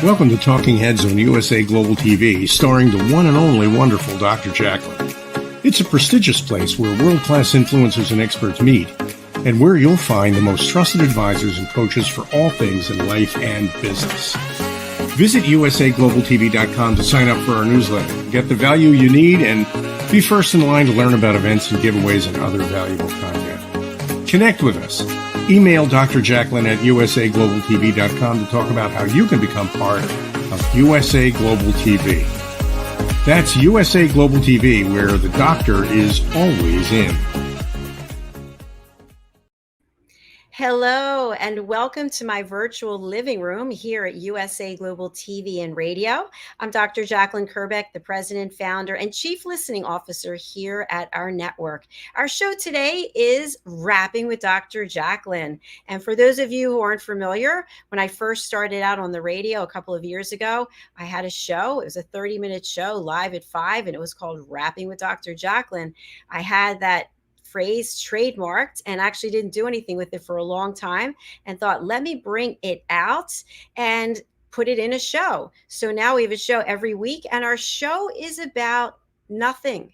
Welcome to Talking Heads on USA Global TV, starring the one and only wonderful Dr. Jacalyn. It's a prestigious place where world-class influencers and experts meet, and where you'll find the most trusted advisors and coaches for all things in life and business. Visit usaglobaltv.com to sign up for our newsletter, get the value you need, and be first in line to learn about events and giveaways and other valuable content. Connect with us. Email Dr. Jacalyn at usaglobaltv.com to talk about how you can become part of USA Global TV. That's USA Global TV, where the doctor is always in. Hello, and welcome to my virtual living room here at USA Global TV and Radio. I'm Dr. Jacalyn Kerbeck, the president, founder, and chief listening officer here at our network. Our show today is Rapping with Dr. Jacalyn. And for those of you who aren't familiar, when I first started out on the radio a couple of years ago, I had a show. It was a 30-minute show live at 5, and it was called Rapping with Dr. Jacalyn. I had that phrase trademarked and actually didn't do anything with it for a long time, and thought, let me bring it out and put it in a show. So now we have a show every week, and our show is about nothing.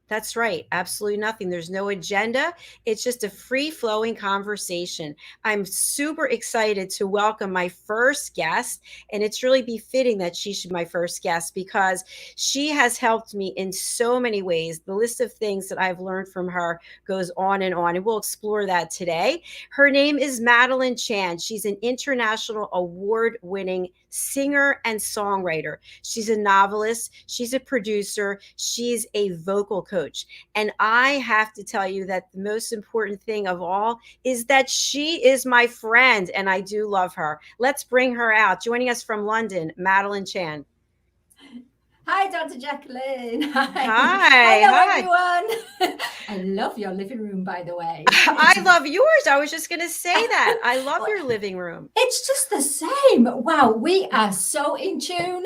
That's right. Absolutely nothing. There's no agenda. It's just a free-flowing conversation. I'm super excited to welcome my first guest, and it's really befitting that she should be my first guest because she has helped me in so many ways. The list of things that I've learned from her goes on, and we'll explore that today. Her name is Madalene Chan. She's an international award-winning singer and songwriter. She's a novelist. She's a producer. She's a vocal coach. And I have to tell you that the most important thing of all is that she is my friend, and I do love her. Let's bring her out. Joining us from London, Madalene Chan. Hi, Dr. Jacalyn. Hi. Everyone. I love your living room, by the way. I love yours. I was just going to say that. I love your living room. It's just the same. Wow, we are so in tune.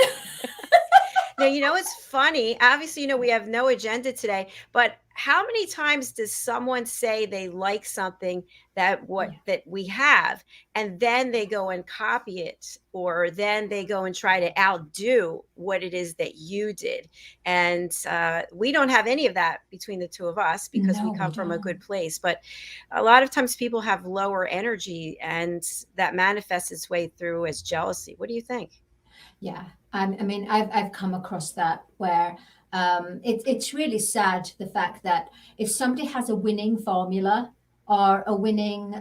Now, it's funny. Obviously, we have no agenda today, but how many times does someone say they like something that we have, and then they go and copy it, or then they go and try to outdo what it is that you did? And we don't have any of that between the two of us because we come from a good place. But a lot of times people have lower energy, and that manifests its way through as jealousy. What do you think? Yeah, I mean, I've come across that where it's really sad, the fact that if somebody has a winning formula or a winning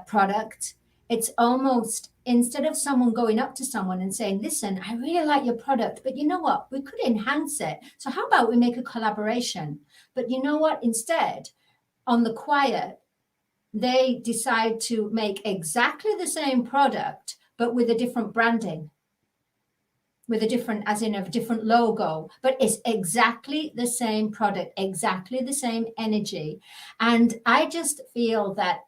product, it's almost, instead of someone going up to someone and saying, listen, I really like your product, but you know what, we could enhance it. So how about we make a collaboration? But you know what, instead, on the quiet, they decide to make exactly the same product, but with a different branding. With a different, as in a different logo, but it's exactly the same product, exactly the same energy. And I just feel that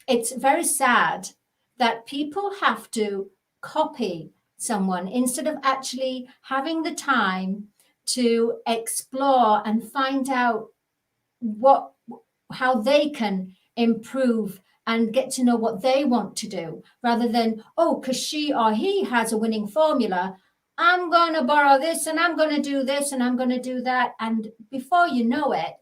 it's very sad that people have to copy someone instead of actually having the time to explore and find out how they can improve and get to know what they want to do, rather than, because she or he has a winning formula, I'm going to borrow this and I'm going to do this and I'm going to do that. And before you know it,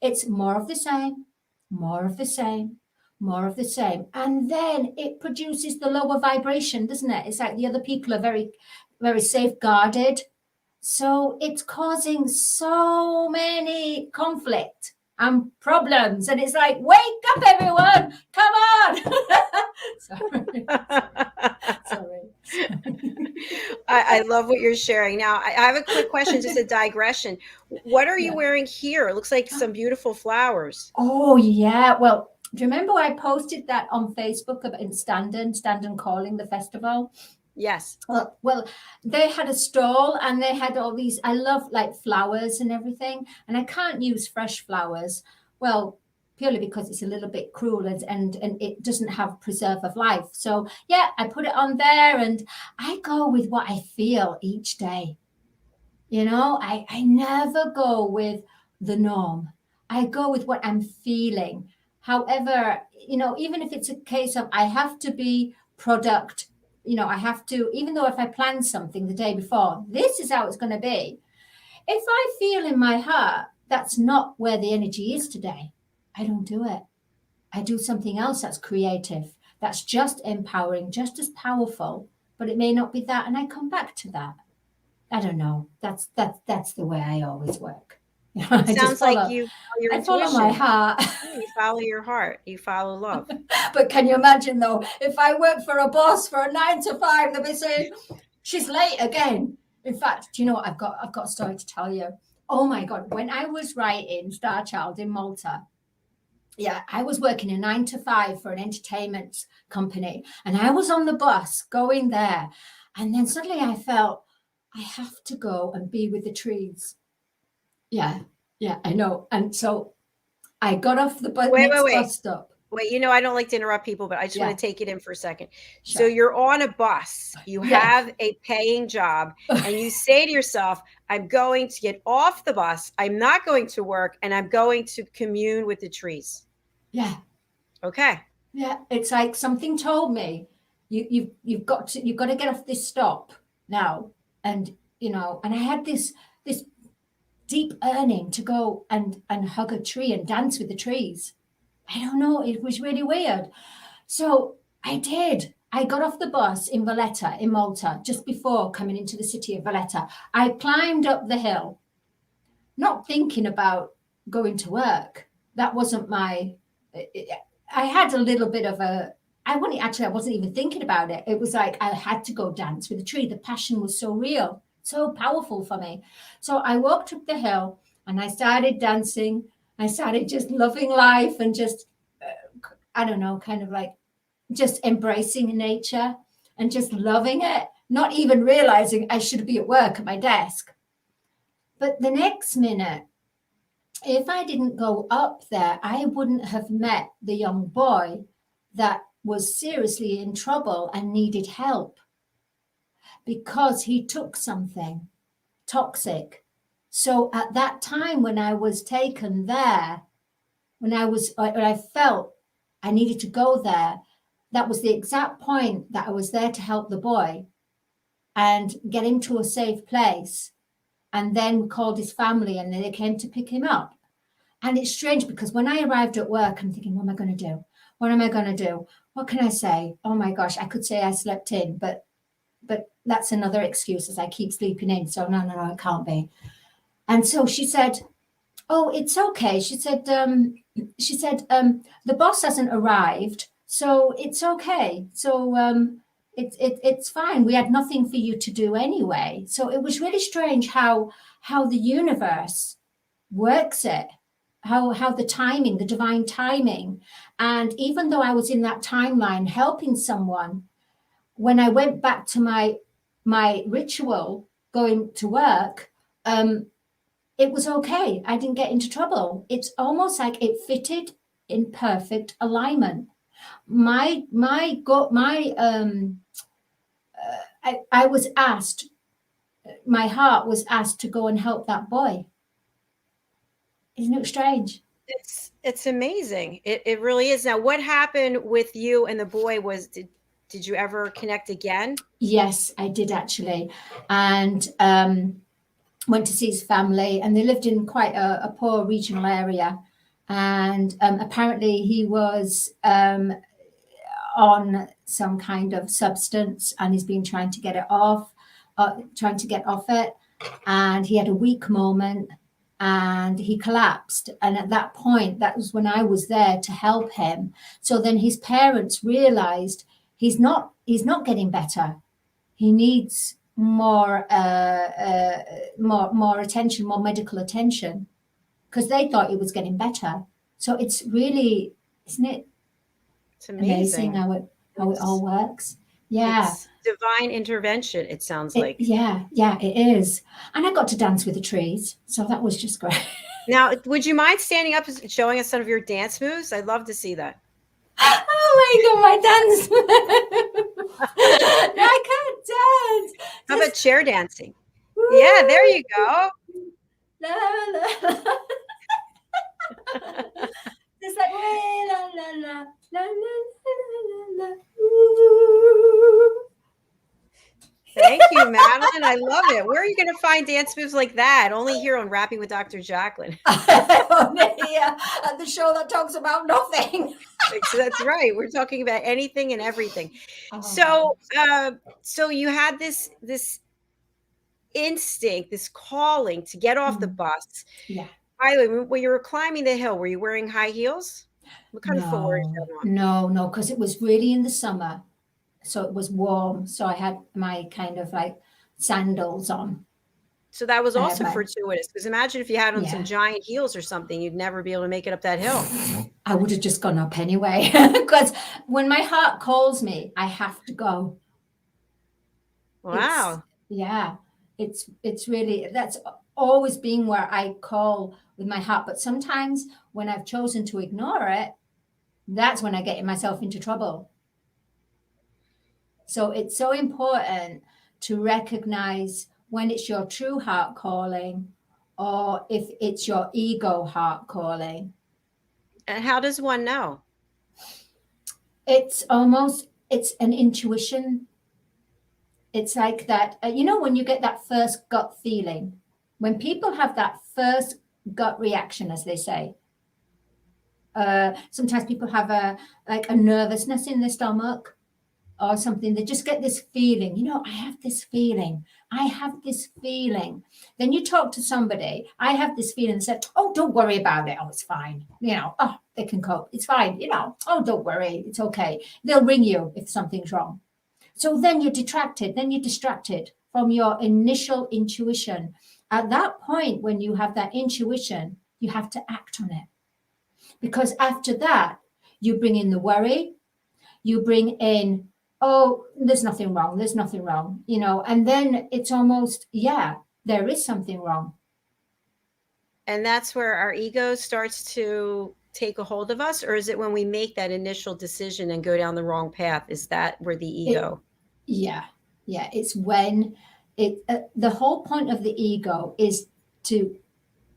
it's more of the same, more of the same, more of the same. And then it produces the lower vibration, doesn't it? It's like the other people are very, very safeguarded. So it's causing so many conflict and problems, and it's like, wake up, everyone, come on. Sorry. I love what you're sharing. Now, I have a quick question, just a digression. What are you wearing here? It looks like some beautiful flowers. Oh, yeah. Well, do you remember I posted that on Facebook in Standen Calling, the festival? Yes. Well, they had a stall and they had all these, I love like flowers and everything. And I can't use fresh flowers. Well, purely because it's a little bit cruel and it doesn't have preserve of life. So yeah, I put it on there and I go with what I feel each day. I never go with the norm. I go with what I'm feeling. However, even if it's a case of I have to be product I have to, even though if I plan something the day before, this is how it's going to be. If I feel in my heart that's not where the energy is today, I don't do it. I do something else that's creative, that's just empowering, just as powerful, but it may not be that, and I come back to that. I don't know. That's the way I always work. I just Sounds like follow. you follow your I follow my intuition. heart. Yeah, you follow your heart. You follow love. But can you imagine though, if I work for a boss for a 9 to 5, they'll be saying, she's late again. In fact, do you know what? I've got a story to tell you. Oh my God. When I was writing Star Child in Malta, yeah, I was working a 9 to 5 for an entertainment company, and I was on the bus going there. And then suddenly I felt, I have to go and be with the trees. Yeah, I know. And so I got off the next bus stop. Wait, I don't like to interrupt people, but I just want to take it in for a second. Sure. So you're on a bus, you have a paying job, and you say to yourself, I'm going to get off the bus, I'm not going to work, and I'm going to commune with the trees. Yeah. Okay. Yeah, it's like something told me, you've got to get off this stop now. And and I had this deep yearning to go and hug a tree and dance with the trees. I don't know, it was really weird. So I did. I got off the bus in Valletta in Malta just before coming into the city of Valletta. I climbed up the hill, not thinking about going to work. That wasn't my. I had a little bit of a. I wasn't even thinking about it. It was like I had to go dance with a tree. The passion was so real, so powerful for me. So I walked up the hill and I started dancing. I started just loving life and just, I don't know, kind of like just embracing nature and just loving it, not even realizing I should be at work at my desk. But the next minute, if I didn't go up there, I wouldn't have met the young boy that was seriously in trouble and needed help because he took something toxic. So at that time when I was taken there, when I felt I needed to go there, that was the exact point that I was there to help the boy and get him to a safe place. And then we called his family and they came to pick him up. And it's strange because when I arrived at work, I'm thinking, what am I going to do? What am I going to do? What can I say? Oh my gosh, I could say I slept in, but that's another excuse, as I keep sleeping in. So no, it can't be. And so she said, oh, it's okay. She said, the boss hasn't arrived, so it's okay. So it's fine. We had nothing for you to do anyway. So it was really strange how the universe works it, how the timing, the divine timing. And even though I was in that timeline helping someone, when I went back to my ritual going to work, it was okay. I didn't get into trouble. It's almost like it fitted in perfect alignment. I was asked, my heart was asked to go and help that boy. Isn't it strange? It's amazing. It really is. Now, what happened with you and the boy was, did you ever connect again? Yes, I did actually. And went to see his family, and they lived in quite a poor regional area. And apparently he was on some kind of substance and he's been trying to get off it. And he had a weak moment and he collapsed. And at that point, that was when I was there to help him. So then his parents realized he's not getting better. He needs more attention, more medical attention, because they thought he was getting better. So it's really, isn't it? It's amazing how it all works. Yeah, it's divine intervention. It sounds like. Yeah, it is. And I got to dance with the trees, so that was just great. Now, would you mind standing up and showing us some of your dance moves? I'd love to see that. Oh my God, my dance! I can't dance. How about chair dancing? Woo. Yeah, there you go. La, la, la. Just like la la la la la la la la. Madalene. I love it. Where are you going to find dance moves like that? Only here on Rapping with Dr. Jacalyn. Yeah, at the show that talks about nothing. So that's right. We're talking about anything and everything. Oh. So you had this instinct, this calling to get off the bus. Yeah. By the way, when you were climbing the hill, were you wearing high heels? What kind of footwear is that on? No, because it was really in the summer, so it was warm. So I had my kind of like sandals on. So that was also fortuitous, because imagine if you had on some giant heels or something, you'd never be able to make it up that hill. I would have just gone up anyway, because when my heart calls me, I have to go. Wow. It's really, that's always been where I call with my heart. But sometimes when I've chosen to ignore it, that's when I get myself into trouble. So it's so important to recognize when it's your true heart calling, or if it's your ego heart calling. And how does one know? It's an intuition. It's like that, when you get that first gut feeling, when people have that first gut reaction, as they say, sometimes people have a nervousness in their stomach or something. They just get this feeling, I have this feeling. Then you talk to somebody, I have this feeling, and say, oh, don't worry about it. Oh, it's fine. They can cope. It's fine. Oh, don't worry. It's okay. They'll ring you if something's wrong. So then you're distracted from your initial intuition. At that point, when you have that intuition, you have to act on it. Because after that, you bring in the worry, you bring in, oh, there's nothing wrong, and then it's almost, there is something wrong. And that's where our ego starts to take a hold of us? Or is it when we make that initial decision and go down the wrong path? Is that where the ego? It's when the whole point of the ego is to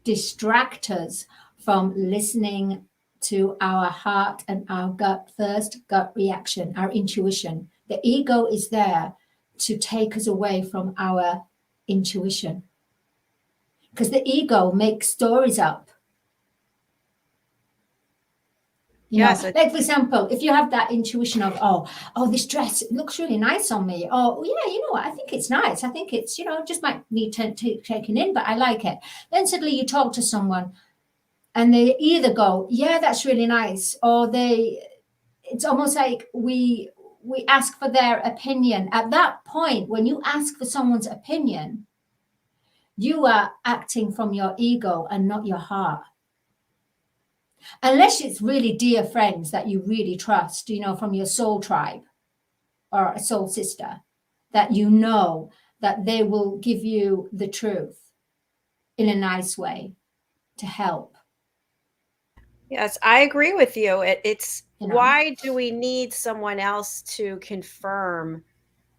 distract us from listening to our heart and our gut reaction, our intuition. The ego is there to take us away from our intuition, because the ego makes stories up. Like, for example, if you have that intuition of, oh, this dress looks really nice on me. Oh, yeah, you know what? I think it's nice. I think it's, just might need taking in, but I like it. Then suddenly you talk to someone and they either go, yeah, that's really nice. Or it's almost like we ask for their opinion. At that point, when you ask for someone's opinion, you are acting from your ego and not your heart. Unless it's really dear friends that you really trust, from your soul tribe or a soul sister, that that they will give you the truth in a nice way to help. Yes, I agree with you. It's why do we need someone else to confirm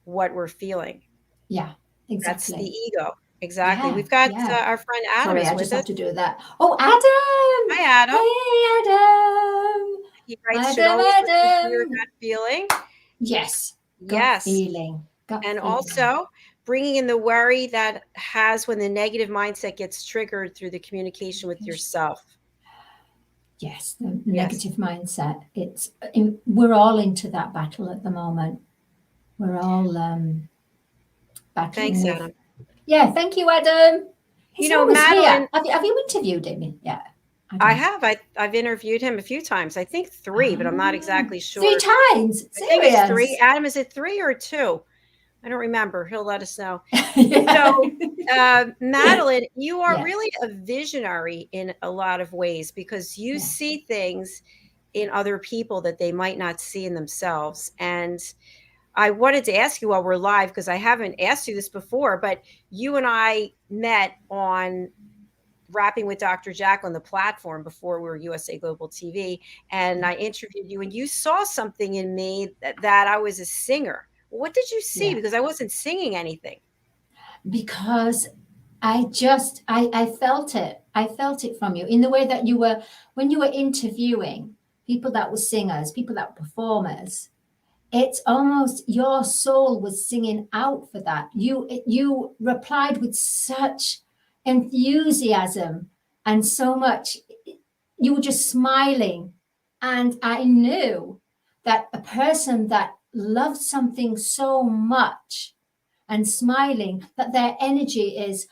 what we're feeling? Yeah, exactly. That's the ego. Exactly. We've got our friend Adam. Sorry, I just have to do that. Oh, Adam. Hi, Adam. Hey, Adam. He writes, should always listen to your gut feeling. Yes. Yes. Gut feeling. Also bringing in the worry that has when the negative mindset gets triggered through the communication with yourself. Yes, the negative mindset. We're all into that battle at the moment. We're all battling. Thanks, Adam. Yeah, thank you, Adam. He's Madalene. Have you interviewed him? Yeah. I have. I've interviewed him a few times. I think 3, but I'm not exactly sure. 3 times? Serious? I think it's 3. Adam, is it 3 or 2? I don't remember. He'll let us know. So, Madalene, you are really a visionary in a lot of ways, because you see things in other people that they might not see in themselves. And I wanted to ask you while we're live, because I haven't asked you this before, but you and I met on Rapping with Dr. Jacalyn, the platform, before we were USA Global TV. And I interviewed you, and you saw something in me that I was a singer. What did you see? Yeah. Because I wasn't singing anything. Because I felt it. I felt it from you in the way that you were, when you were interviewing people that were singers, people that were performers. it's almost your soul was singing out for that. You replied with such enthusiasm and so much. You were just smiling, and I knew that a person that loves something so much and smiling, that their energy is,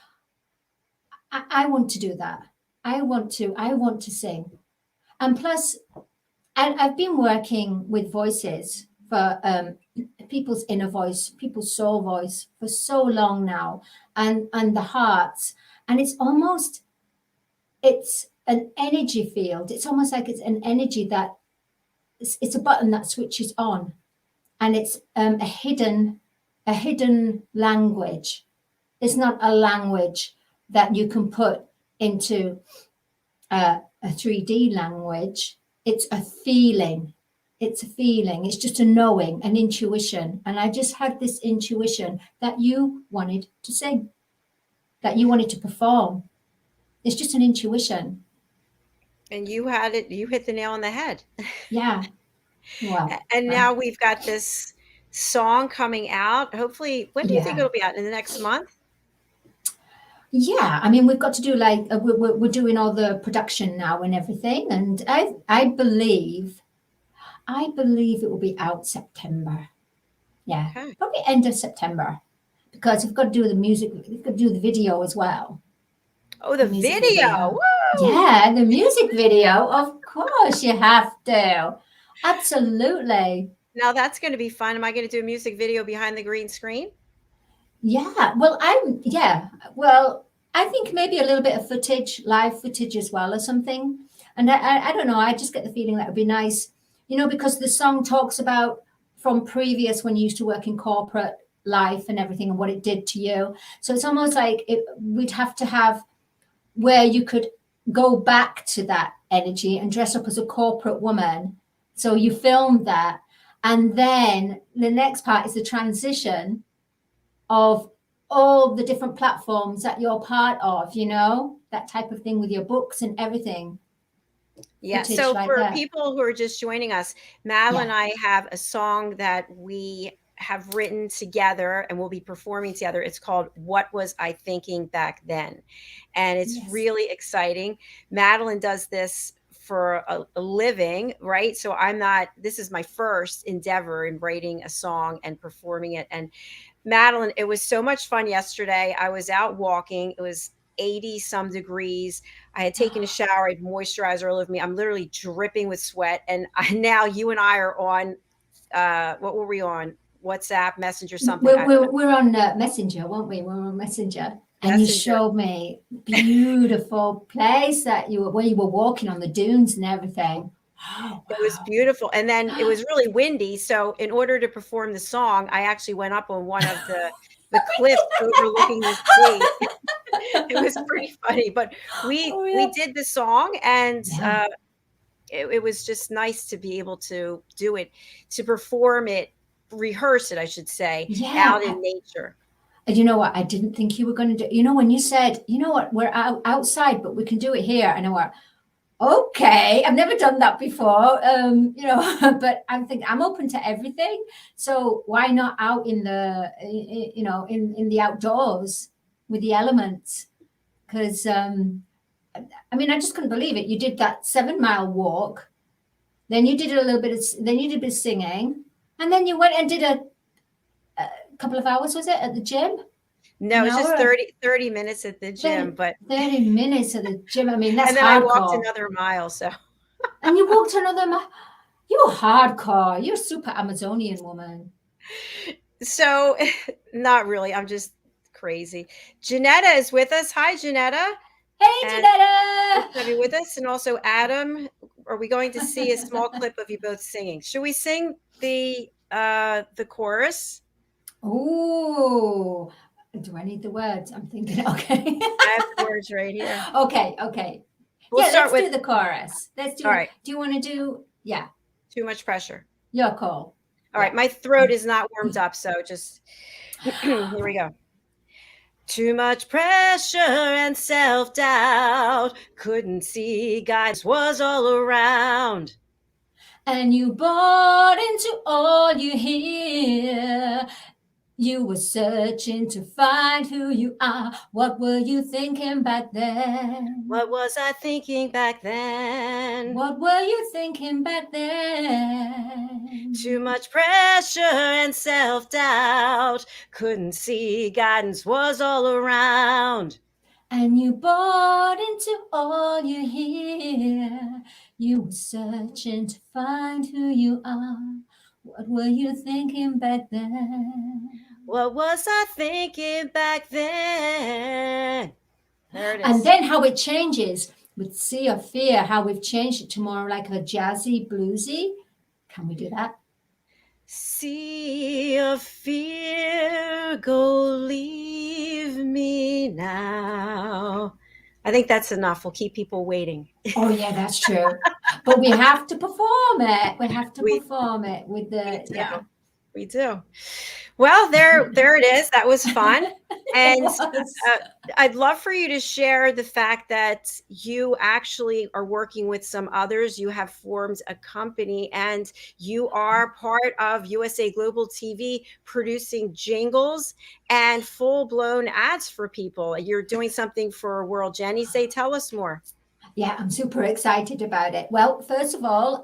I want to do that. I want to sing. And plus, and I've been working with voices for people's inner voice, people's soul voice for so long now, and the hearts. And it's an energy field. It's almost like it's an energy that it's a button that switches on, and it's a hidden language. It's not a language that you can put into a 3D language. It's a feeling. It's a feeling. It's just a knowing, an intuition. And I just had this intuition that you wanted to sing, that you wanted to perform. It's just an intuition. And you had it, you hit the nail on the head. Yeah. Well, and now we've got this song coming out. Hopefully, when do you think it'll be out? In the next month? Yeah, I mean, we've got to do like we're doing all the production now and everything, and I believe it will be out September. Yeah, Okay. probably end of September, because we've got to do the music. We've got to do the video as well. Oh, the video! Woo! Yeah, the music video. Of course, you have to. Absolutely. Now that's going to be fun. Am I going to do a music video behind the green screen? Yeah, well, I think maybe a little bit of footage, live footage as well, or something. And I don't know, I just get the feeling that would be nice, because the song talks about from previous when you used to work in corporate life and everything and what it did to you. So it's almost like we'd have to have where you could go back to that energy and dress up as a corporate woman. So you filmed that. And then the next part is the transition of all the different platforms that you're part of, that type of thing with your books and everything. Yeah. So for people who are just joining us, Madalene and I have a song that we have written together and we'll be performing together. It's called What Was I Thinking Back Then? And it's really exciting. Madalene does this for a living, right? So this is my first endeavor in writing a song and performing it. And Madalene, it was so much fun yesterday. I was out walking. It was 80 some degrees. I had taken a shower. I had moisturizer all over me. I'm literally dripping with sweat. And now you and I are on, what were we on? WhatsApp, Messenger, something. We're on Messenger, weren't we? We're on Messenger. And you showed me beautiful place that where you were walking on the dunes and everything. Oh, wow. It was beautiful. And then it was really windy. So in order to perform the song, I actually went up on one of the cliffs overlooking the sea. It was pretty funny, but we did the song, and it was just nice to be able to do it, to perform it, rehearse it, I should say, out in nature. And you know what? I didn't think you were going to do, when you said, what, we're outside, but we can do it here. And I went, okay, I've never done that before, but I'm thinking I'm open to everything. So why not out in the, in the outdoors with the elements? Because, I just couldn't believe it. You did that 7-mile walk. Then you did a bit of singing. And then you went and did a couple of hours, was it, at the gym? No, it's just 30 minutes at the gym, but 30 minutes at the gym. That's and then hardcore. I walked another mile. So, and you walked another mile. You're hardcore. You're a super Amazonian woman. So, not really. I'm just crazy. Janetta is with us. Hi, Janetta. Hey, Janetta. Have you with us? And also, Adam. Are we going to see a small clip of you both singing? Should we sing the chorus? Oh. Do I need the words? I'm thinking, okay. I have the words right here. Okay. Let's do the chorus. Let's do all right. Do you want to do, Too much pressure. Your call. All right. My throat is not warmed up, so just, here we go. Too much pressure and self-doubt. Couldn't see guidance was all around. and you bought into all you hear. You were searching to find who you are. What were you thinking back then? What was I thinking back then? What were you thinking back then? Too much pressure and self-doubt. Couldn't see guidance was all around. And you bought into all you hear. You were searching to find who you are. What were you thinking back then? What was I thinking back then? There it is. And then how it changes with Sea of Fear, how we've changed it to more like a jazzy, bluesy. Can we do that? Sea of fear, go leave me now. I think that's enough. We'll keep people waiting. Oh, yeah, that's true. But we have to perform it. We have to perform it with the, yeah. We do. Well, there it is. That was fun. And I'd love for you to share the fact that you actually are working with some others. You have formed a company and you are part of USA Global TV, producing jingles and full-blown ads for people. You're doing something for World Jenny Day. Tell us more. Yeah, I'm super excited about it. Well, first of all,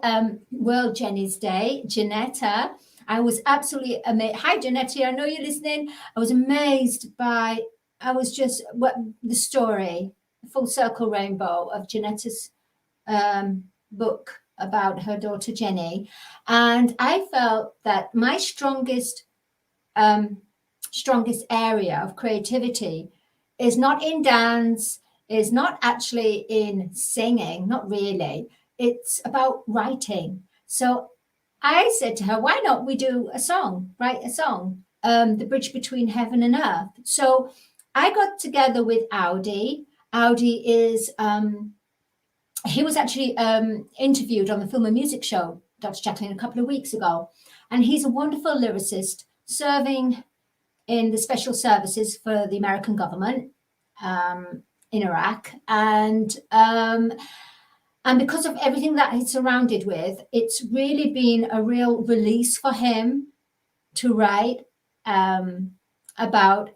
World Jenny's Day, Janetta. I was absolutely amazed. Hi, Janetta. I know you're listening. I was amazed by, the story, Full Circle Rainbow of Janetta's book about her daughter, Jenny. And I felt that my strongest area of creativity is not in dance, is not actually in singing, not really. It's about writing. So I said to her, why don't we do a song, write a song, The Bridge Between Heaven and Earth. So I got together with Audi. Audi is, he was actually interviewed on the Film and Music Show, Dr. Jacalyn, a couple of weeks ago. And he's a wonderful lyricist serving in the special services for the American government in Iraq. And because of everything that he's surrounded with, it's really been a real release for him to write about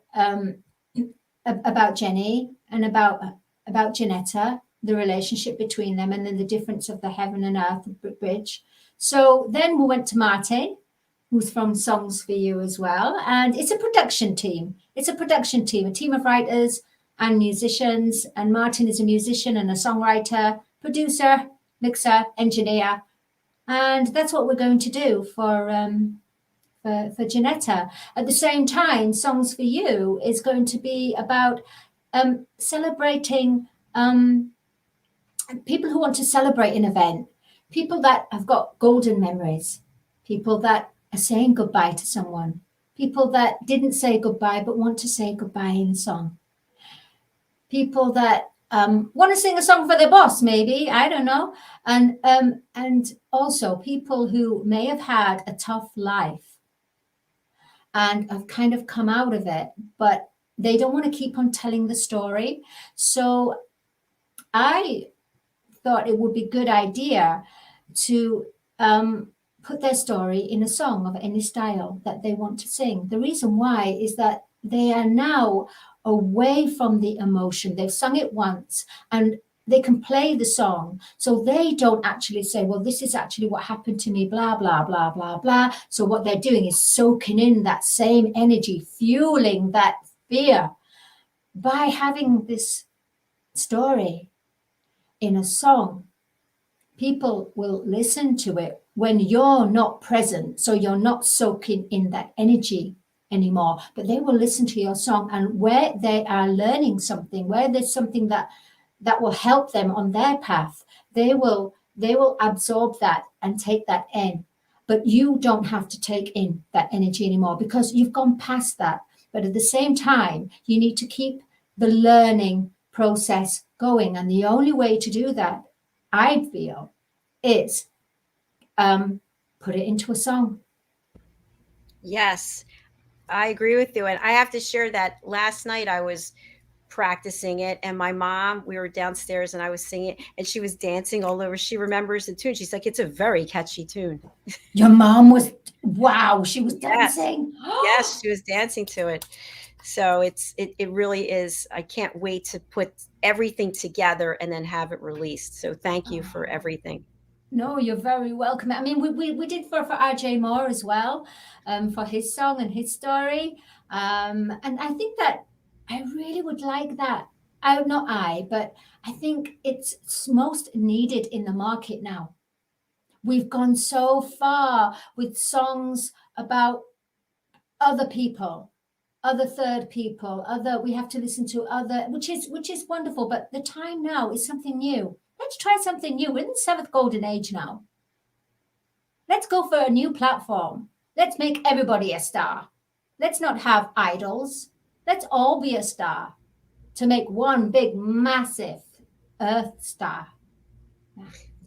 Jenny and about Janetta, the relationship between them, and then the difference of the heaven and earth bridge. So then we went to Martin, who's from Songs for You as well. And it's a production team. It's a production team, a team of writers and musicians. And Martin is a musician and a songwriter, producer, mixer, engineer. And that's what we're going to do for Janetta. At the same time, Songs for You is going to be about celebrating people who want to celebrate an event, people that have got golden memories, people that are saying goodbye to someone, people that didn't say goodbye but want to say goodbye in a song, people that want to sing a song for their boss, maybe, I don't know, and also people who may have had a tough life and have kind of come out of it, but they don't want to keep on telling the story. So I thought it would be a good idea to put their story in a song of any style that they want to sing. The reason why is that they are now away from the emotion. They've sung it once and they can play the song. So they don't actually say, well, this is actually what happened to me, blah, blah, blah, blah, blah. So what they're doing is soaking in that same energy, fueling that fear by having this story in a song. People will listen to it when you're not present, so you're not soaking in that energy anymore, but they will listen to your song, and where they are learning something, where there's something that will help them on their path, they will absorb that and take that in. But you don't have to take in that energy anymore because you've gone past that. But at the same time, you need to keep the learning process going, and the only way to do that, I feel, is put it into a song. Yes, I agree with you. And I have to share that last night I was practicing it, and my mom, we were downstairs and I was singing it, and she was dancing all over. She remembers the tune. She's like, it's a very catchy tune. Your mom was, wow, she was Yes. dancing. Yes, she was dancing to it. So it really is. I can't wait to put everything together and then have it released. So thank you for everything. No, you're very welcome. I mean, we did for RJ Moore as well, for his song and his story. And I think that I really would like that. But I think it's most needed in the market now. We've gone so far with songs about other people, other third people, we have to listen to other, which is wonderful. But the time now is something new. Let's try something new. We're in the seventh golden age now. Let's go for a new platform. Let's make everybody a star. Let's not have idols. Let's all be a star to make one big, massive earth star.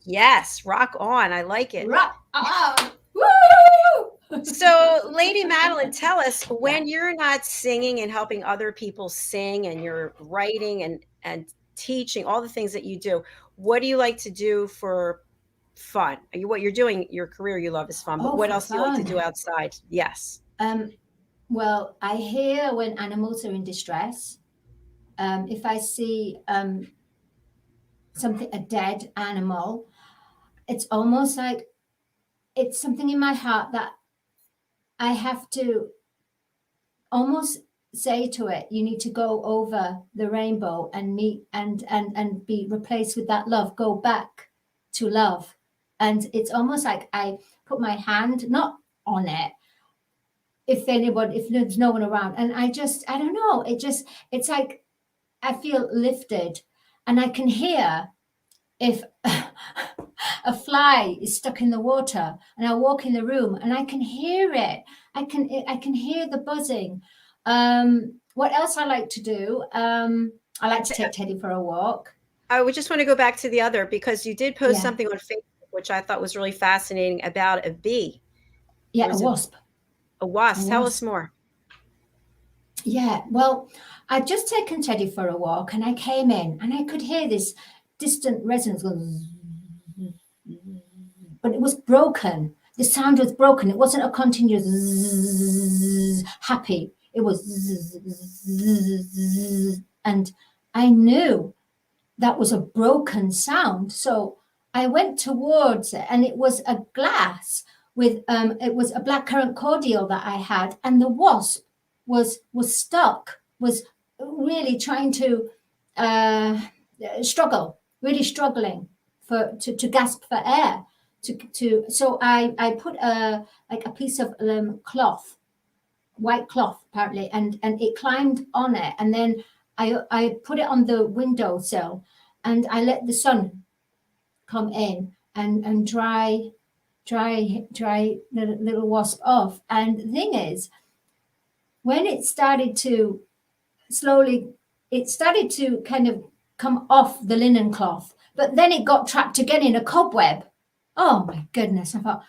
Yes, rock on. I like it. Rock on. Woo! So, Lady Madalene, tell us, when you're not singing and helping other people sing, and you're writing and teaching, all the things that you do, what do you like to do for fun? What you're doing, your career you love is fun, but what else do you like to do outside? Yes. Well, I hear when animals are in distress. If I see a dead animal, it's almost like it's something in my heart that I have to almost say to it, you need to go over the rainbow and meet and be replaced with that love. Go back to love. And it's almost like I put my hand not on it, if there's no one around, and I don't know, it's like I feel lifted, and I can hear if a fly is stuck in the water, and I walk in the room and I can hear it. I can hear the buzzing. What else I like to do? I like to take Teddy for a walk. I would just want to go back to the other, because you did post something on Facebook, which I thought was really fascinating, about a bee. Yeah, a wasp. A wasp. Tell us more. Yeah, well, I'd just taken Teddy for a walk, and I came in and I could hear this distant resonance going, but it was broken. The sound was broken. It wasn't a continuous happy. It was, and I knew that was a broken sound. So I went towards it, and it was a glass with it was a blackcurrant cordial that I had, and the wasp was stuck, was really trying to really struggling to gasp for air. So I put a piece of cloth, white cloth apparently, and it climbed on it, and then I put it on the windowsill, and I let the sun come in and dry the little wasp off. And the thing is, when it started to kind of come off the linen cloth, but then it got trapped again in a cobweb. Oh my goodness. I thought,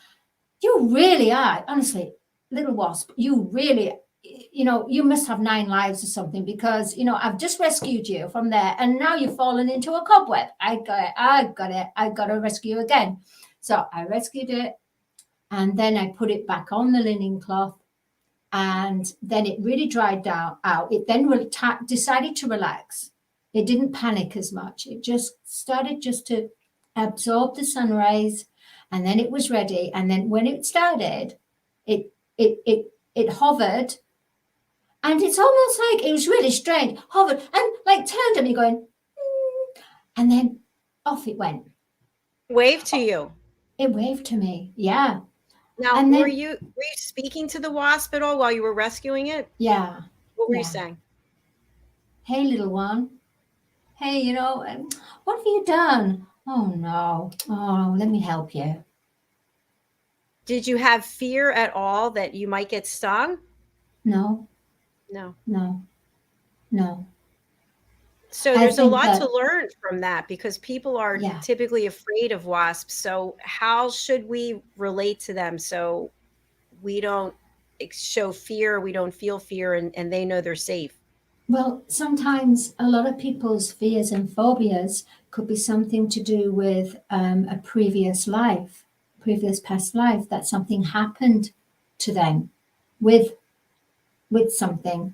you really are, honestly, little wasp, you really, you must have 9 lives or something, because, I've just rescued you from there, and now you've fallen into a cobweb. I got to rescue again. So I rescued it, and then I put it back on the linen cloth, and then it really dried out. It then decided to relax. It didn't panic as much. It just started to absorb the sun rays, and then it was ready. And then when it started, it hovered, and it's almost like, it was really strange, hovered and like turned at me going, and then off it went. Waved to you. It waved to me, yeah. Now, and were you speaking to the wasp at all while you were rescuing it? Yeah. What were you saying? Hey, little one. Hey, what have you done? Oh, no. Oh, let me help you. Did you have fear at all that you might get stung? No. So there's a lot to learn from that, because people are typically afraid of wasps. So how should we relate to them so we don't show fear, we don't feel fear, and they know they're safe? Well, sometimes a lot of people's fears and phobias could be something to do with a previous life, previous past life, that something happened to them with something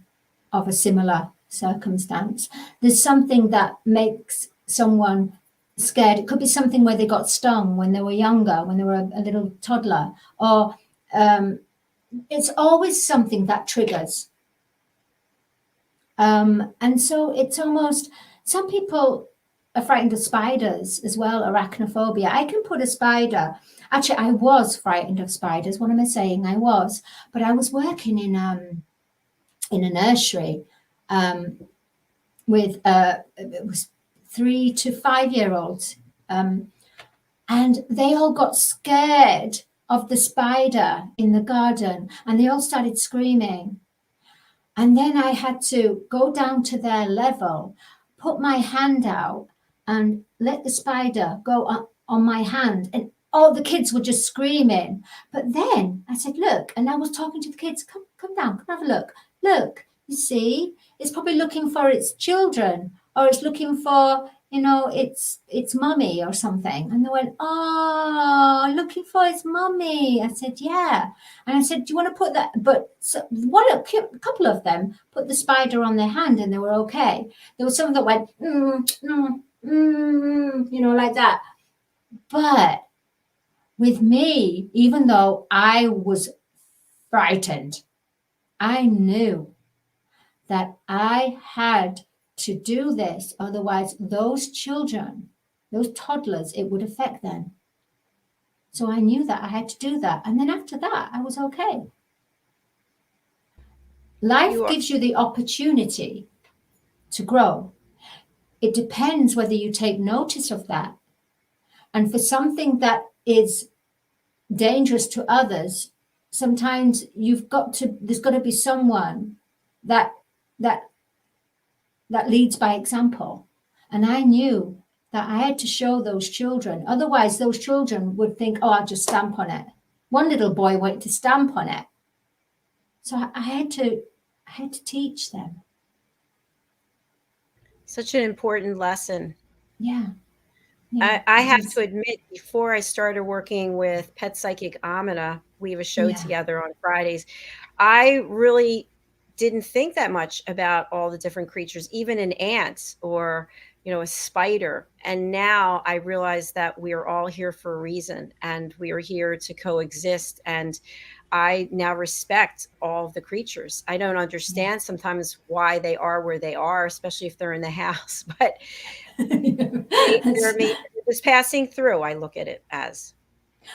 of a similar circumstance. There's something that makes someone scared. It could be something where they got stung when they were younger, when they were a little toddler, or it's always something that triggers. And so it's almost, some people are frightened of spiders as well, arachnophobia. I can put a spider, actually, I was frightened of spiders. What am I saying? I was, but I was working in a nursery with it was 3 to 5 year olds, and they all got scared of the spider in the garden, and they all started screaming. And then I had to go down to their level, put my hand out, and let the spider go up on my hand. And all the kids were just screaming. But then I said, look, and I was talking to the kids, come down, come have a look. Look, you see, it's probably looking for its children, or it's looking for, its mummy or something. And they went, oh, looking for its mummy. I said, yeah. And I said, do you want to put that? But so, a couple of them put the spider on their hand and they were okay. There was some that went, like that. But with me, even though I was frightened, I knew that I had to do this. Otherwise, those children, those toddlers, it would affect them. So I knew that I had to do that. And then after that, I was okay. Life gives you the opportunity to grow. It depends whether you take notice of that. And for something that is dangerous to others, sometimes there's got to be someone that leads by example. And I knew that I had to show those children. Otherwise, those children would think, oh, I'll just stamp on it. One little boy went to stamp on it. So I had to teach them. Such an important lesson. Yeah. I have to admit, before I started working with Pet Psychic Amina, we have a show together on Fridays, I really didn't think that much about all the different creatures, even an ant or, a spider. And now I realize that we are all here for a reason and we are here to coexist. And I now respect all of the creatures. I don't understand sometimes why they are where they are, especially if they're in the house, but they're just passing through. I look at it as.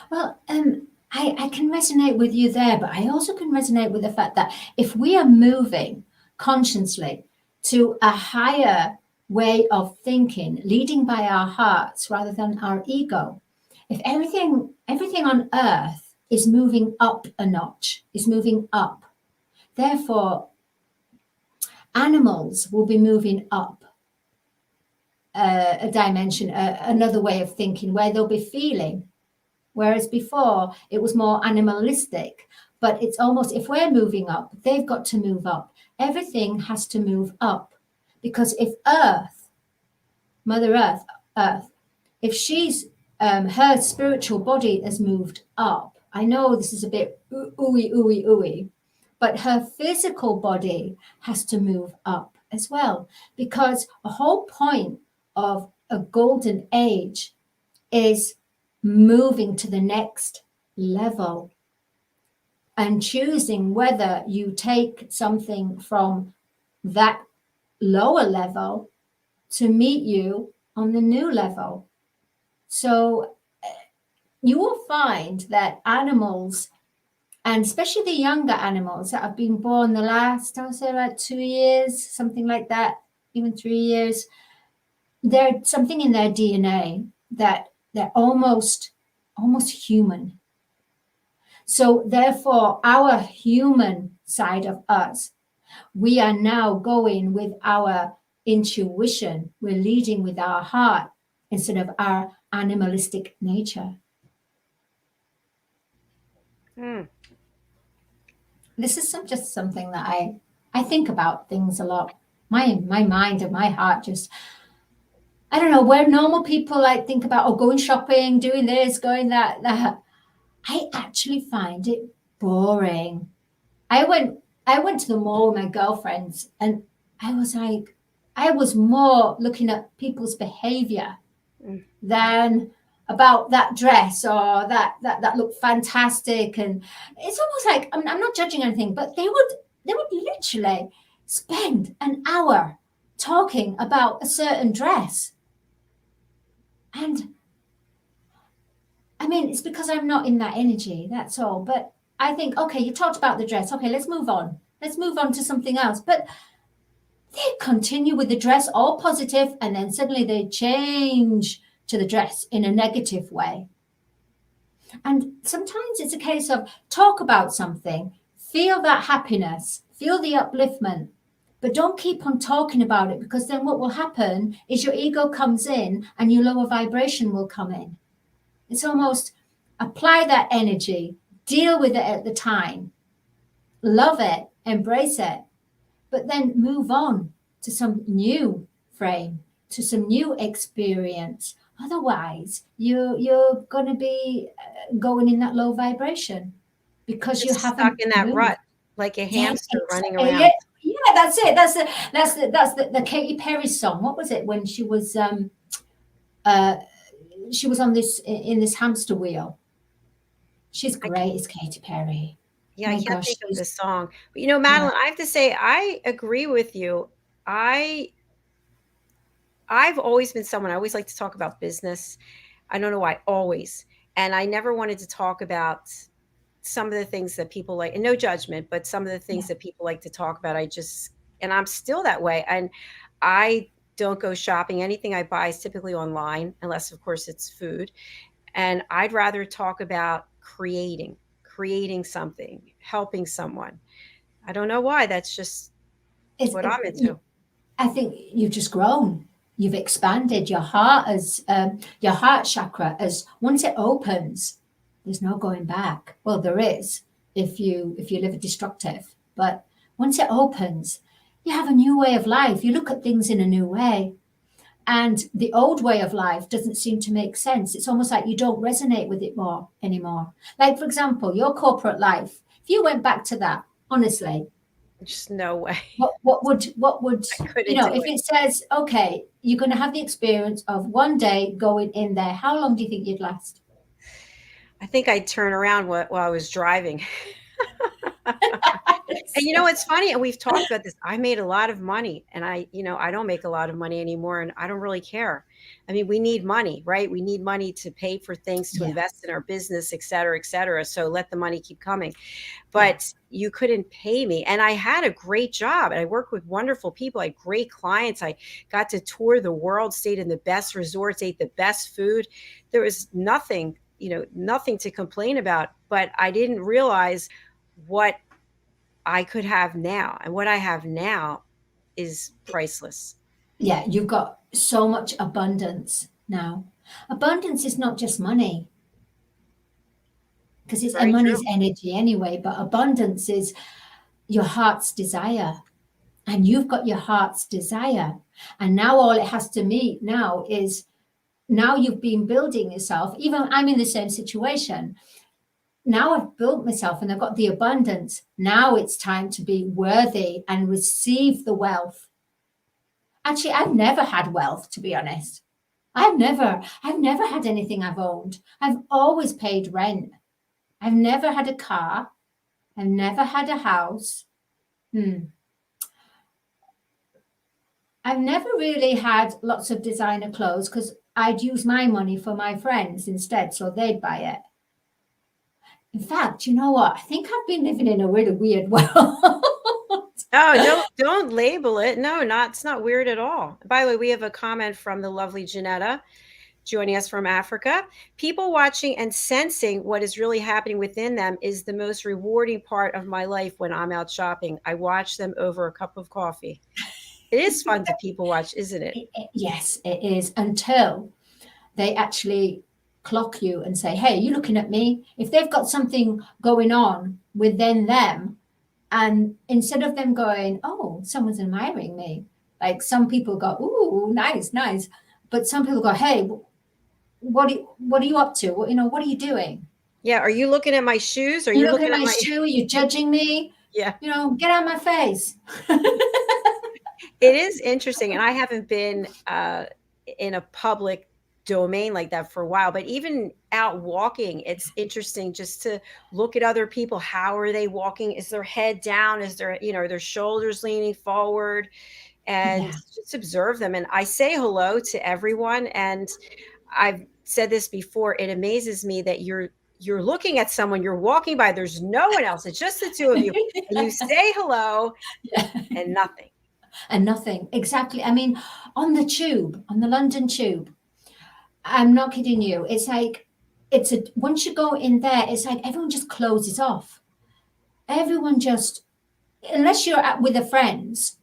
Well, I can resonate with you there, but I also can resonate with the fact that if we are moving consciously to a higher way of thinking, leading by our hearts rather than our ego, if everything on earth is moving up a notch, is moving up, therefore animals will be moving up a dimension, another way of thinking where they'll be feeling. Whereas before it was more animalistic, but it's almost, if we're moving up, they've got to move up. Everything has to move up, because if Mother Earth, if she's, her spiritual body has moved up. I know this is a bit ooey, but her physical body has to move up as well, because a whole point of a golden age is moving to the next level and choosing whether you take something from that lower level to meet you on the new level. So you will find that animals, and especially the younger animals that have been born the last, I would say about 2 years, something like that, even 3 years, there's something in their DNA that they're almost human. So therefore, our human side of us, we are now going with our intuition. We're leading with our heart instead of our animalistic nature. This is just something that I think about things a lot. my mind and my heart just, I don't know, where normal people like think about, oh, going shopping, doing this, going that. I actually find it boring. I went to the mall with my girlfriends, and I was like, I was more looking at people's behavior than about that dress or that looked fantastic. And it's almost like, I mean, I'm not judging anything, but they would literally spend an hour talking about a certain dress. And I mean, it's because I'm not in that energy, that's all. But I think, okay, you talked about the dress. Okay, let's move on. Let's move on to something else. But they continue with the dress, all positive, and then suddenly they change to the dress in a negative way. And sometimes it's a case of talk about something, feel that happiness, feel the upliftment, but don't keep on talking about it, because then what will happen is your ego comes in and your lower vibration will come in. It's almost apply that energy, deal with it at the time, love it, embrace it, but then move on to some new frame, to some new experience. Otherwise, you're going to be going in that low vibration because you haven't stuck in that moved. rut like a hamster running Yeah, around. yeah, that's it. That's the Katy Perry song. What was it when she was on this in this hamster wheel? She's great, is Katy Perry. Yeah, My I can't gosh, think of the she's song. But Madalene, I have to say, I agree with you. I've always been someone, I always like to talk about business. I don't know why, always. And I never wanted to talk about some of the things that people like, and no judgment, but some of the things that people like to talk about. And I'm still that way. And I don't go shopping. Anything I buy is typically online, unless of course it's food. And I'd rather talk about creating something, helping someone. I don't know why. That's just what I'm into. I think you've just grown. You've expanded. Your heart your heart chakra, as once it opens, there's no going back. Well, there is if you live a destructive, but once it opens, you have a new way of life. You look at things in a new way. And the old way of life doesn't seem to make sense. It's almost like you don't resonate with it more anymore. Like, for example, your corporate life, if you went back to that, honestly, just no way. What would if it says, okay, you're going to have the experience of one day going in there, how long do you think you'd last? I think I'd turn around while I was driving. And it's funny, and we've talked about this. I made a lot of money, and I don't make a lot of money anymore, and I don't really care. I mean, we need money, right? We need money to pay for things, to invest in our business, et cetera, et cetera. So let the money keep coming. But you couldn't pay me. And I had a great job, and I worked with wonderful people. I had great clients. I got to tour the world, stayed in the best resorts, ate the best food. There was nothing to complain about, but I didn't realize what I could have now. And what I have now is priceless. Yeah, you've got so much abundance now. Abundance is not just money, because money's energy anyway, but abundance is your heart's desire. And you've got your heart's desire. And now all it has to meet now is, now you've been building yourself. Even I'm in the same situation. Now I've built myself and I've got the abundance. Now it's time to be worthy and receive the wealth. Actually, I've never had wealth, to be honest. I've never had anything I've owned. I've always paid rent. I've never had a car. I've never had a house. I've never really had lots of designer clothes, because I'd use my money for my friends instead, so they'd buy it. In fact, you know what? I think I've been living in a really weird world. Oh, don't label it. No, it's not weird at all. By the way, we have a comment from the lovely Janetta joining us from Africa. People watching and sensing what is really happening within them is the most rewarding part of my life when I'm out shopping. I watch them over a cup of coffee. It is fun to people watch, isn't it? Yes, it is, until they actually clock you and say, hey, you looking at me? If they've got something going on within them, and instead of them going, oh, someone's admiring me, Like some people go, ooh, nice, nice. But some people go, hey, what are you up to? What are you doing? Yeah. Are you looking at my shoes? Are You're you looking looking at at my my, shoe, you're judging me, yeah. get out of my face. It is interesting, and I haven't been in a public domain like that for a while, but even out walking, it's interesting just to look at other people. How are they walking? Is their head down? Is their, are their shoulders leaning forward? And Yeah. just observe them. And I say hello to everyone. And I've said this before, it amazes me that you're looking at someone, you're walking by, there's no one else, it's just the two of you, and you say hello Yeah. and nothing. And nothing. Exactly. I mean, on the London tube, I'm not kidding you. It's like, once you go in there, it's like everyone just closes off. Everyone just, unless you're with the friends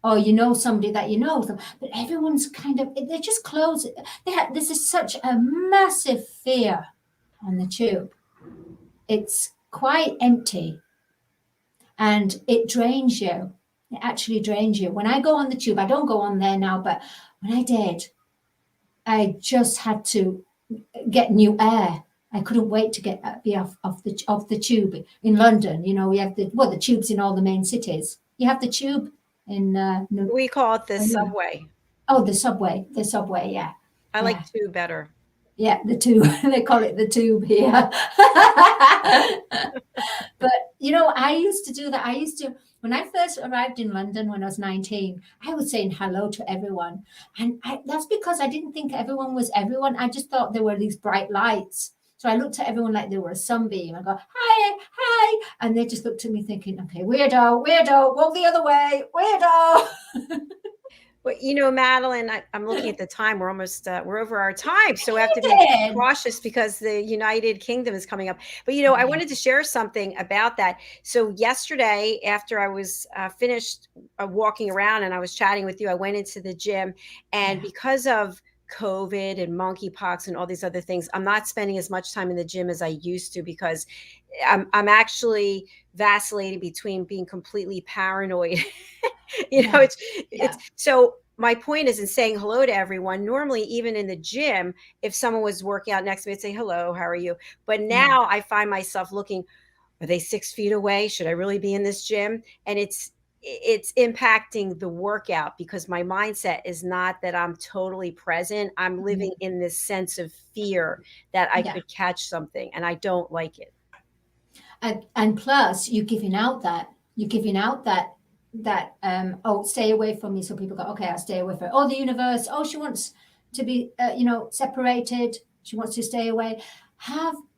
or somebody that them, but everyone's kind of, they just close. This is such a massive fear on the tube. It's quite empty and it drains you. It actually drains you. When I go on the tube, I don't go on there now, but when I did, I just had to get new air. I couldn't wait to be off the tube in London. We have the tubes in all the main cities. You have the tube in We call it the subway. Oh, the subway. The subway, yeah. I Yeah. like tube better. Yeah, the tube. They call it the tube here. But I used to do that. When I first arrived in London when I was 19, I was saying hello to everyone. And that's because I didn't think everyone was everyone. I just thought there were these bright lights. So I looked at everyone like they were a sunbeam. I go, hi, hi. And they just looked at me thinking, okay, weirdo, walk the other way, weirdo. Well, Madalene, I'm looking at the time. We're almost we're over our time, so we have to be cautious because the United Kingdom is coming up. But I wanted to share something about that. So yesterday, after I was finished walking around and I was chatting with you, I went into the gym, and because of COVID and monkeypox and all these other things, I'm not spending as much time in the gym as I used to because I'm actually vacillating between being completely paranoid. It's so my point is in saying hello to everyone. Normally, even in the gym, if someone was working out next to me, I'd say, hello, how are you? But now I find myself looking, are they 6 feet away? Should I really be in this gym? And it's impacting the workout because my mindset is not that I'm totally present. I'm living in this sense of fear that I could catch something, and I don't like it. And plus you're giving out that oh, stay away from me. So people go, okay, I'll stay away from her. Oh, the universe, oh, she wants to be separated, she wants to stay away.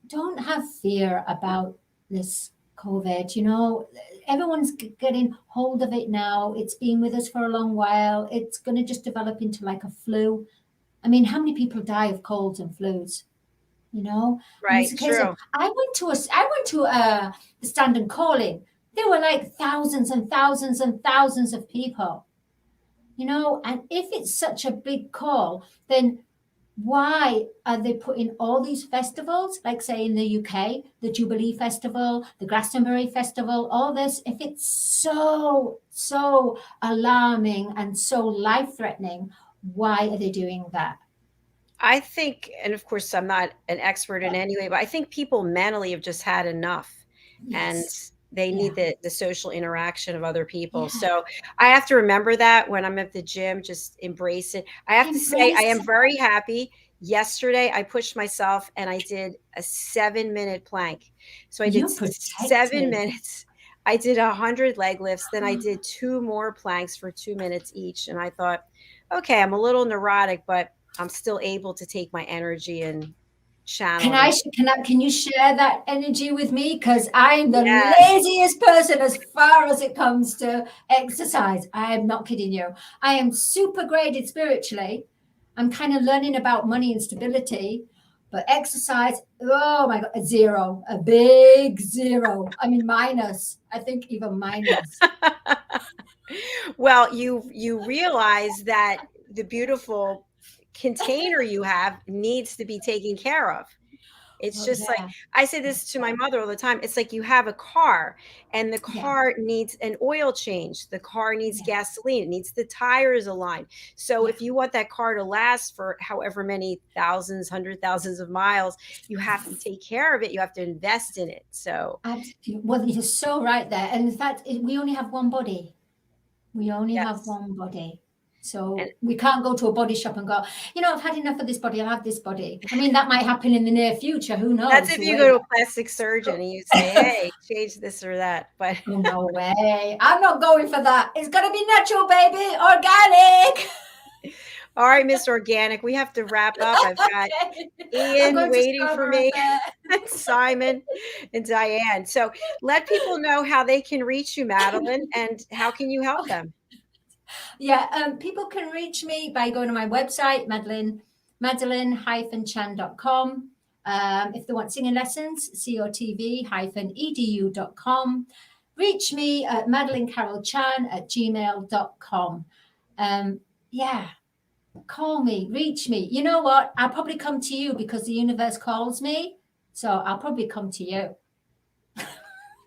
Don't have fear about this COVID. Everyone's getting hold of it now. It's been with us for a long while. It's going to just develop into like a flu. I mean, how many people die of colds and flus? Right, true. I went to the stand and calling. There were like thousands and thousands and thousands of people, and if it's such a big call, then why are they putting all these festivals, like say in the UK, the Jubilee Festival, the Glastonbury Festival, all this, if it's so alarming and so life-threatening, why are they doing that? I think, and of course, I'm not an expert in any way, but I think people mentally have just had enough. And they need the social interaction of other people. So I have to remember that when I'm at the gym, just embrace it. I have to say, I am very happy. Yesterday, I pushed myself and I did a 7-minute plank. So I did 7 minutes. I did 100 leg lifts. Then I did 2 more planks for 2 minutes each. And I thought, okay, I'm a little neurotic, but I'm still able to take my energy and channel. Can you share that energy with me? Because I'm the laziest person as far as it comes to exercise. I am not kidding you. I am super graded spiritually. I'm kind of learning about money and stability, but exercise, oh my God, a 0, a big 0. I mean, minus, I think even minus. Well, you realize that the beautiful container you have needs to be taken care of. It's Oh, just like, yeah. I say this to my mother all the time. It's like you have a car and the Yeah. car needs an oil change. The car needs Yeah. gasoline. It needs the tires aligned. So Yeah. if you want that car to last for however many thousands, hundred thousands of miles, you have to take care of it. You have to invest in it. So Absolutely. Well, you're so right there. And in fact, we only have one body. We only have yes. one body. And So we can't go to a body shop and go, I've had enough of this body. I'll have this body. I mean, that might happen in the near future. Who that's knows? if The you way go to that. a plastic surgeon and you say, hey, change this or that. But Oh, no way. I'm not going for that. It's got to be natural, baby. Organic. all right, Miss Organic, we have to wrap up. I've got Okay. I'm Ian going to waiting for Scarborough me, Fair. and Simon and Diane. So let people know how they can reach you, Madalene, and how can you help them? Yeah, people can reach me by going to my website, madalene-chan.com. If they want singing lessons, cotv-edu.com. Reach me at madalenecarolchan@gmail.com. Yeah, call me, reach me. You know what? I'll probably come to you because the universe calls me. So I'll probably come to you.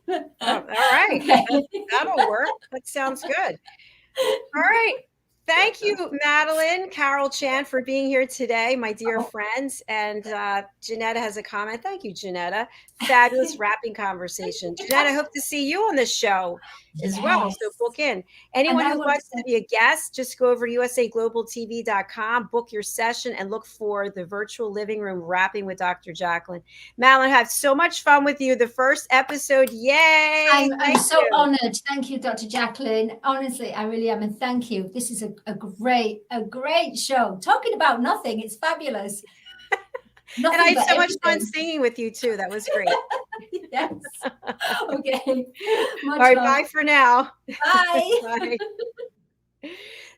Oh, all right. Okay. That'll work. That sounds good. All right. Thank you, Madalene Carolchan, for being here today, my dear Oh. friends. And Janetta has a comment. Thank you, Janetta. Fabulous rapping conversation. Janetta, I hope to see you on the show as well. So Yes. book in. And Anyone I who want wants to to be a guest, just go over to usaglobaltv.com, book your session, and look for the virtual living room rapping with Dr. Jacalyn. Madalene, have so much fun with you. The first episode. Yay. I'm so you. honored. Thank you, Dr. Jacalyn. Honestly, I really am. And thank you. This is a great show. Talking about nothing. It's fabulous. And I Nothing had but so much fun everything. singing with you too. That was great. Yes. Okay. All Much right, love. bye for now. Bye. Bye.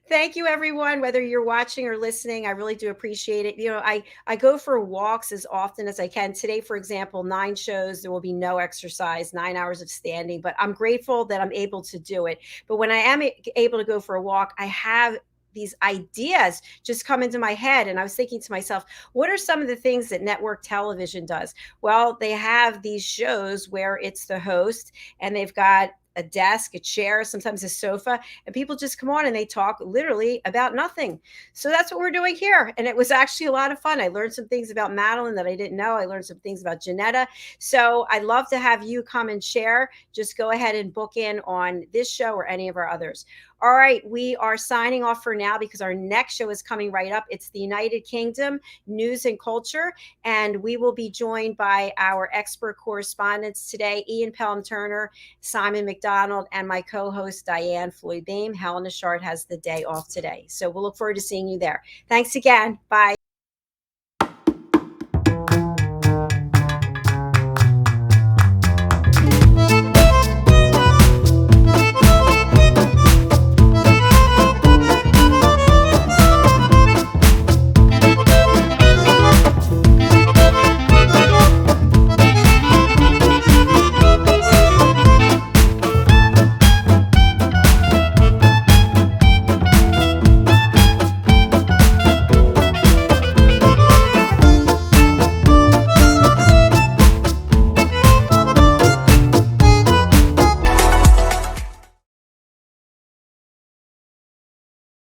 Thank you, everyone, whether you're watching or listening. I really do appreciate it. I go for walks as often as I can. Today, for example, 9 shows, there will be no exercise, 9 hours of standing, but I'm grateful that I'm able to do it. But when I am able to go for a walk, I have these ideas just come into my head. And I was thinking to myself, what are some of the things that network television does? Well, they have these shows where it's the host and they've got a desk, a chair, sometimes a sofa, and people just come on and they talk literally about nothing. So that's what we're doing here. And it was actually a lot of fun. I learned some things about Madalene that I didn't know. I learned some things about Janetta. So I'd love to have you come and share. Just go ahead and book in on this show or any of our others. All right, we are signing off for now because our next show is coming right up. It's the United Kingdom news and culture, and we will be joined by our expert correspondents today, Ian Pelham-Turner, Simon McDonald, and my co-host, Diane Floyd-Beam. Helena Shard has the day off today. So we'll look forward to seeing you there. Thanks again. Bye.